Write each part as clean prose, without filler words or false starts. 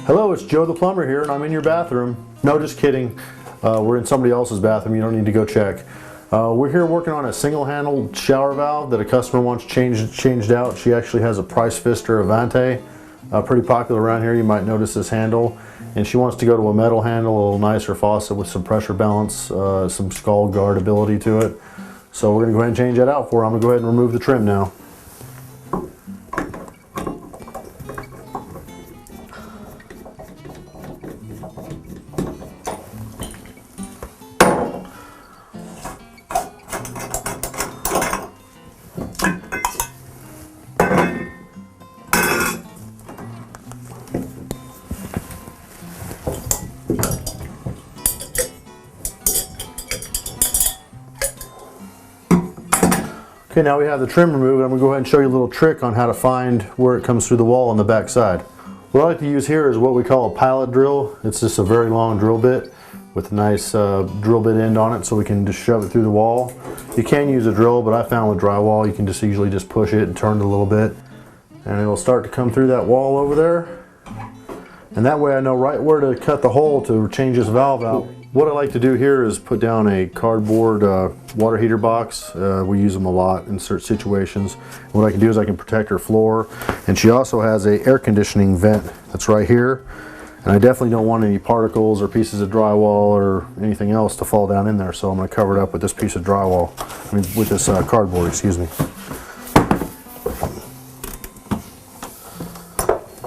Hello, it's Joe the plumber here, and I'm in your bathroom. No, just kidding. We're in somebody else's bathroom. You don't need to go check. We're here working on a single-handle shower valve that a customer wants changed out. She actually has a Price Pfister Avante, pretty popular around here. You might notice this handle, and she wants to go to a metal handle, a little nicer faucet with some pressure balance, some skull guard ability to it. So we're going to go ahead and change that out for her. I'm going to go ahead and remove the trim now. Okay, now we have the trim removed. I'm going to go ahead and show you a little trick on how to find where it comes through the wall on the back side. What I like to use here is what we call a pilot drill. It's just a very long drill bit with a nice drill bit end on it, so we can just shove it through the wall. You can use a drill, but I found with drywall you can just usually just push it and turn it a little bit, and it'll start to come through that wall over there. And that way I know right where to cut the hole to change this valve out. What I like to do here is put down a cardboard water heater box. We use them a lot in certain situations. What I can do is I can protect her floor, and she also has a air conditioning vent that's right here. And I definitely don't want any particles or pieces of drywall or anything else to fall down in there, so I'm going to cover it up with this piece of drywall. I mean, with this cardboard, excuse me.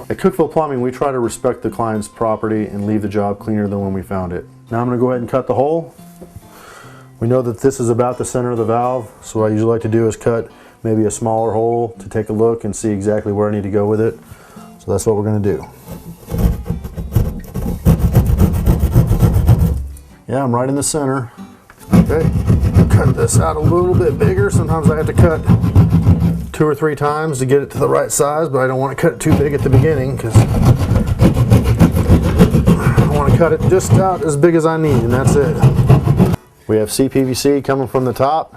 At Cookeville Plumbing, we try to respect the client's property and leave the job cleaner than when we found it. Now I'm going to go ahead and cut the hole. We know that this is about the center of the valve, so what I usually like to do is cut maybe a smaller hole to take a look and see exactly where I need to go with it. So that's what we're going to do. Yeah, I'm right in the center. Okay, cut this out a little bit bigger. Sometimes I have to cut 2 or 3 times to get it to the right size, but I don't want to cut it too big at the beginning because I want to cut it just out as big as I need, and that's it. We have CPVC coming from the top,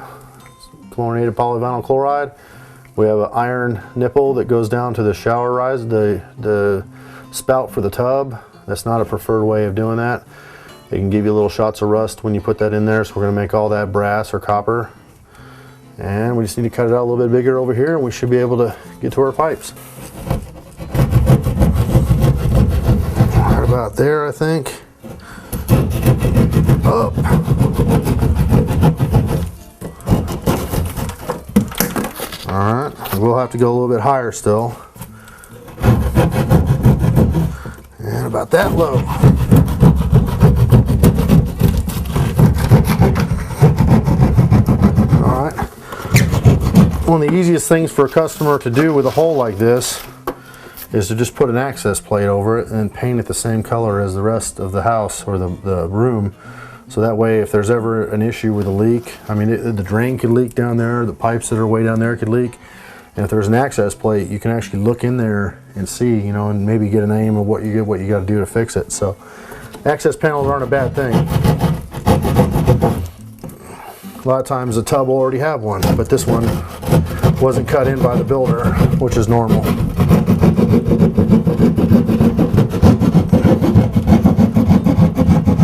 chlorinated polyvinyl chloride. We have an iron nipple that goes down to the shower rise, the spout for the tub. That's not a preferred way of doing that. It can give you little shots of rust when you put that in there, so we're going to make all that brass or copper. And we just need to cut it out a little bit bigger over here, and we should be able to get to our pipes. Right about there, I think. Up. Alright, we'll have to go a little bit higher still. And about that low. One of the easiest things for a customer to do with a hole like this is to just put an access plate over it and paint it the same color as the rest of the house or the room. So that way if there's ever an issue with a leak, I mean the drain could leak down there, the pipes that are way down there could leak. And if there's an access plate, you can actually look in there and see, you know, and maybe get an aim of what you got to do to fix it. So access panels aren't a bad thing. A lot of times the tub will already have one, but this one wasn't cut in by the builder, which is normal.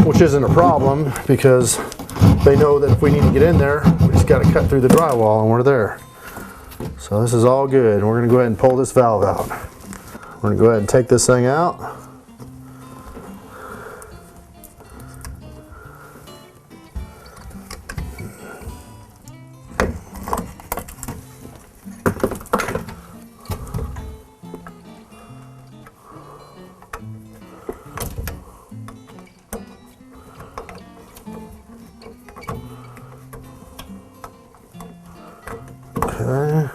Which isn't a problem because they know that if we need to get in there, we just got to cut through the drywall and we're there. So this is all good. We're going to go ahead and pull this valve out. We're going to go ahead and take this thing out. Okay.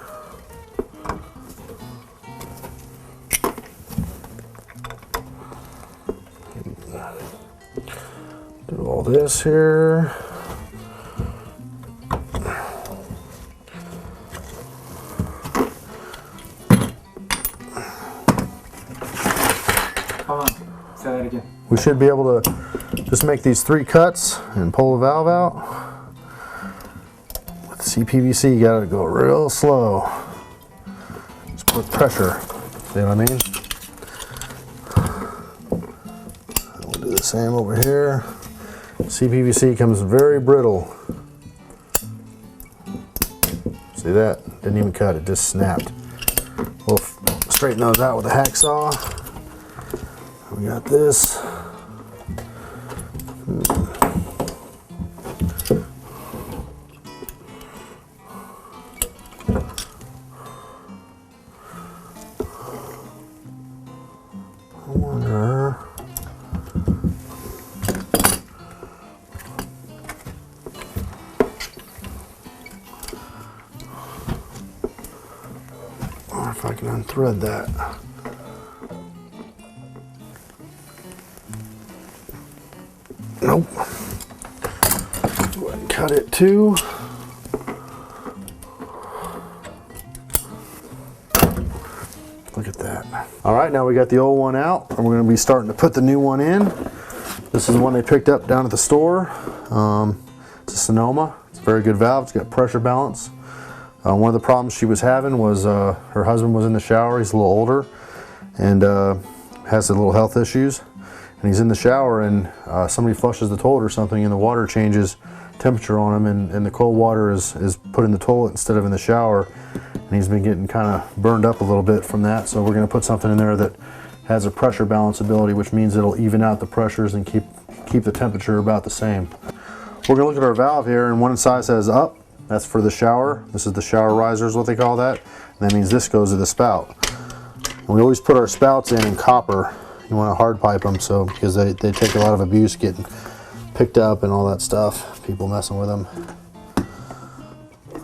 Do all this here. Hold on, say that again. We should be able to just make these 3 cuts and pull the valve out. With CPVC, you gotta go real slow. Just put pressure. See what I mean? Same over here. CPVC comes very brittle. See that? Didn't even cut, it just snapped. We'll straighten those out with a hacksaw. We got this. I wonder. Or if I can unthread that. Nope. Go ahead and cut it too. Look at that. All right, now we got the old one out, and we're going to be starting to put the new one in. This is the one they picked up down at the store. It's a Sonoma. It's a very good valve. It's got pressure balance. One of the problems she was having was her husband was in the shower. He's a little older and has a little health issues. And he's in the shower, and somebody flushes the toilet or something, and the water changes temperature on him, and the cold water is put in the toilet instead of in the shower. And he's been getting kind of burned up a little bit from that. So we're going to put something in there that has a pressure balance ability, which means it'll even out the pressures and keep the temperature about the same. We're going to look at our valve here, and one side says up. That's for the shower. This is the shower riser is what they call that. And that means this goes to the spout. And we always put our spouts in copper. You want to hard pipe them because they take a lot of abuse getting picked up and all that stuff. People messing with them.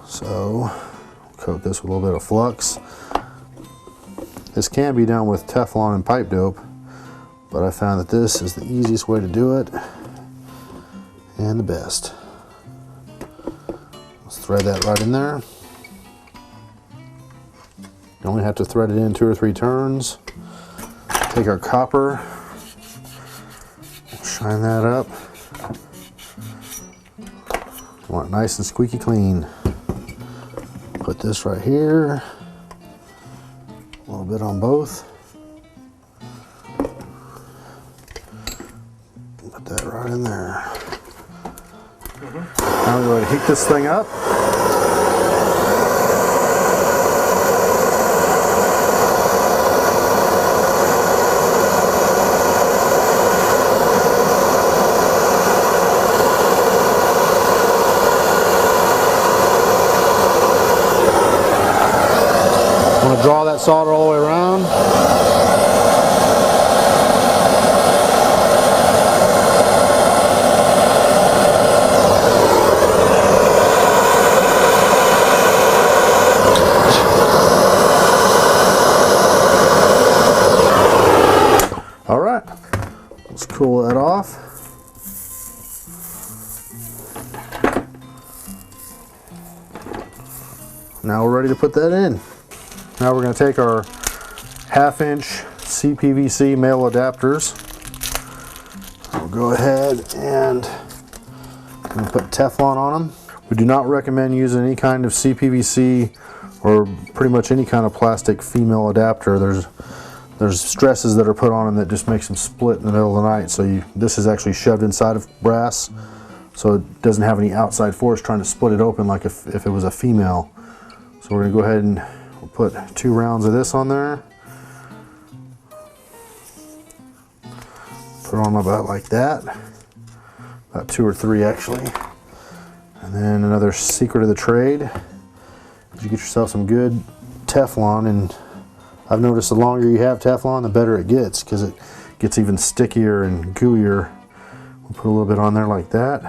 So coat this with a little bit of flux. This can be done with Teflon and pipe dope, but I found that this is the easiest way to do it and the best. Let's thread that right in there. You only have to thread it in 2 or 3 turns. Take our copper, shine that up. Want it nice and squeaky clean. Put this right here. A little bit on both. Put that right in there. Now we're going to heat this thing up. I'm going to draw that solder all the way around. All right, let's cool that off. Now we're ready to put that in. Now we're going to take our 1/2-inch CPVC male adapters. We'll go ahead and put Teflon on them. We do not recommend using any kind of CPVC or pretty much any kind of plastic female adapter. There's stresses that are put on them that just makes them split in the middle of the night. So this is actually shoved inside of brass, so it doesn't have any outside force trying to split it open like if it was a female. So we're going to go ahead and we'll put 2 rounds of this on there. Put on about like that. About 2 or 3 actually. And then another secret of the trade is you get yourself some good Teflon, and I've noticed the longer you have Teflon, the better it gets because it gets even stickier and gooier. We'll put a little bit on there like that.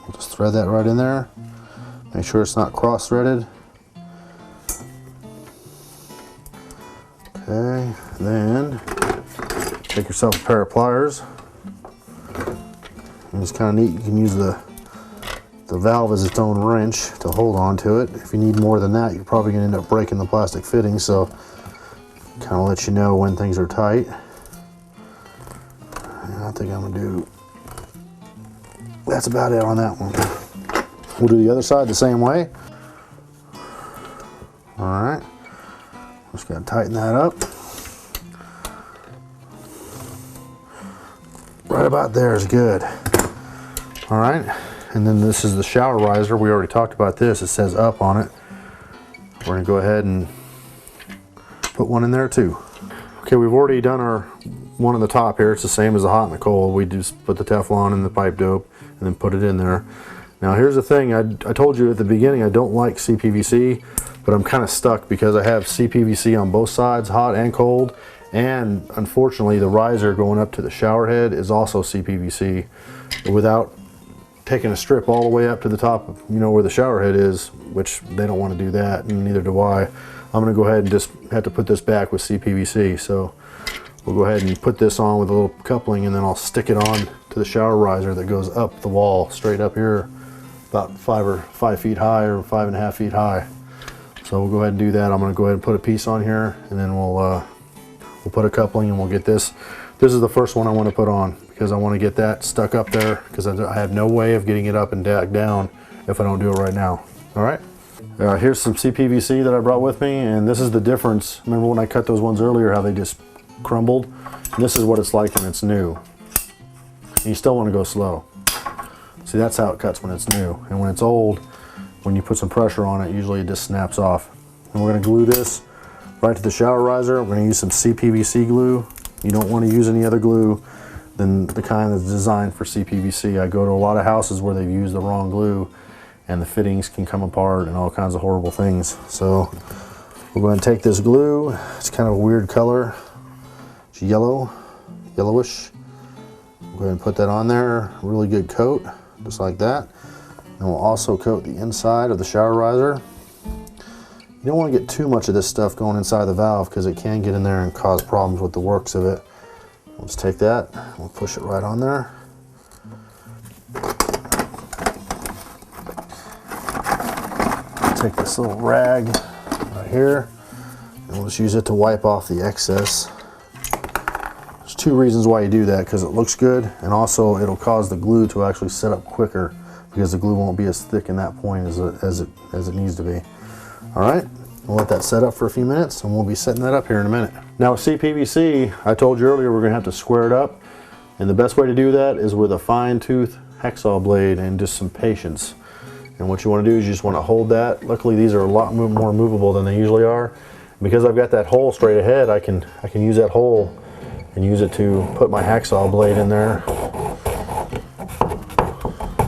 We'll just thread that right in there. Make sure it's not cross-threaded. Okay, then take yourself a pair of pliers. And it's kind of neat, you can use the valve as its own wrench to hold on to it. If you need more than that, you're probably going to end up breaking the plastic fitting, so kind of let you know when things are tight. And I think I'm going to do, that's about it on that one. We'll do the other side the same way. All right, just got to tighten that up. right about there is good. All right, and then this is the shower riser. We already talked about this. It says up on it. We're gonna go ahead and put one in there too. Okay, we've already done our one on the top here. It's the same as the hot and the cold. We just put the Teflon in the pipe dope and then put it in there. Now here's the thing, I told you at the beginning I don't like CPVC, but I'm kind of stuck because I have CPVC on both sides, hot and cold, and unfortunately the riser going up to the shower head is also CPVC. Without taking a strip all the way up to the top, you know, where the shower head is, which they don't want to do that, and neither do I. I'm going to go ahead and just have to put this back with CPVC. So we'll go ahead and put this on with a little coupling, and then I'll stick it on to the shower riser that goes up the wall, straight up here, about 5 feet high or 5.5 feet high. So we'll go ahead and do that. I'm going to go ahead and put a piece on here, and then we'll put a coupling, and we'll get this. This is the first one I want to put on because I want to get that stuck up there because I have no way of getting it up and back down if I don't do it right now. All right. Here's some CPVC that I brought with me, and this is the difference. Remember when I cut those ones earlier, how they just crumbled? And this is what it's like when it's new. And you still want to go slow. See, that's how it cuts when it's new. And when it's old, when you put some pressure on it, usually it just snaps off. And we're going to glue this right to the shower riser. We're going to use some CPVC glue. You don't want to use any other glue than the kind that's designed for CPVC. I go to a lot of houses where they've used the wrong glue, and the fittings can come apart and all kinds of horrible things. So we're going to take this glue. It's kind of a weird color. It's yellow, yellowish. Go ahead and put that on there. Really good coat, just like that. And we'll also coat the inside of the shower riser. You don't want to get too much of this stuff going inside the valve because it can get in there and cause problems with the works of it. Let's take that, we'll push it right on there. Take this little rag right here, and we'll just use it to wipe off the excess. There's two reasons why you do that, because it looks good, and also it'll cause the glue to actually set up quicker because the glue won't be as thick in that point as it needs to be. All right, we'll let that set up for a few minutes, and we'll be setting that up here in a minute. Now with CPVC, I told you earlier we're going to have to square it up, and the best way to do that is with a fine tooth hacksaw blade and just some patience. And what you want to do is you just want to hold that. Luckily these are a lot more movable than they usually are. Because I've got that hole straight ahead, I can use that hole and use it to put my hacksaw blade in there.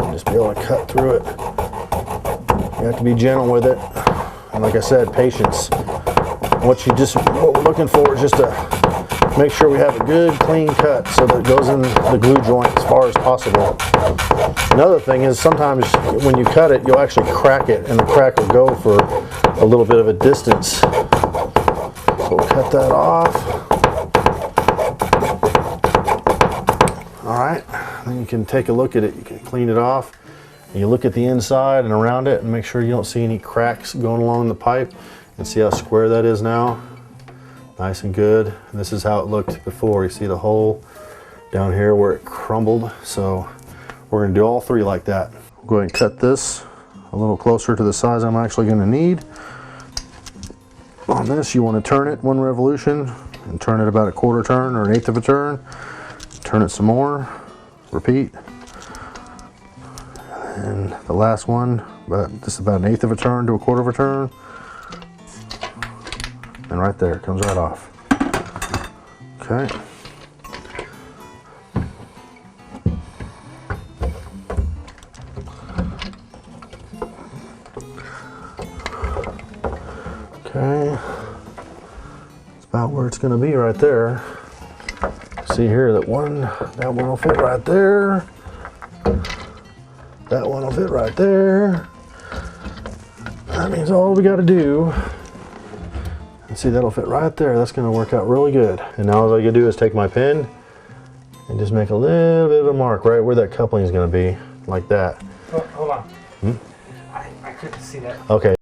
And just be able to cut through it. You have to be gentle with it. And like I said, patience. What we're looking for is just to make sure we have a good clean cut so that it goes in the glue joint as far as possible. Another thing is sometimes when you cut it, you'll actually crack it, and the crack will go for a little bit of a distance. So we'll cut that off. All right, then you can take a look at it. You can clean it off. And you look at the inside and around it and make sure you don't see any cracks going along the pipe. And see how square that is now? Nice and good. And this is how it looked before. You see the hole down here where it crumbled. So we're going to do all three like that. We'll go ahead and cut this a little closer to the size I'm actually going to need. On this, you want to turn it 1 revolution and turn it about a 1/4 turn or 1/8 of a turn. Turn it some more. Repeat. And the last one, just about 1/8 of a turn to a 1/4 of a turn. And right there, it comes right off. Okay. Okay. It's about where it's going to be right there. See here, that one will fit right there. That one will fit right there. That means all we got to do. See, that'll fit right there. That's going to work out really good. And now all I can do is take my pen and just make a little bit of a mark right where that coupling is going to be, like that. Oh, hold on. I couldn't see that. Okay.